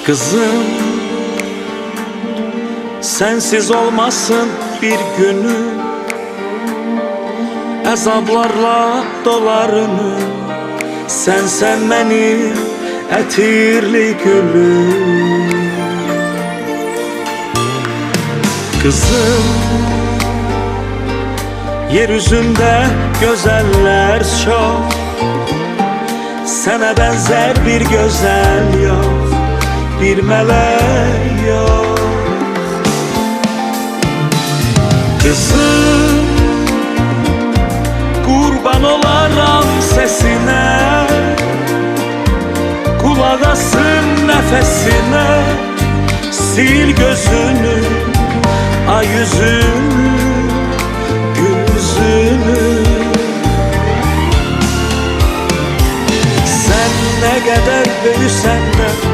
Kızım, sensiz olmasın bir günü, əzablarla dolarını. Sen benim ətirli gülüm. Kızım, yeryüzünde güzeller çok, sana benzer bir güzel yok, bir melek yok. Kızım, kurban olaram sesine, kulak asın nefesine. Sil gözünü, ay yüzünü, gül yüzünü. Sen ne kadar büyüsen de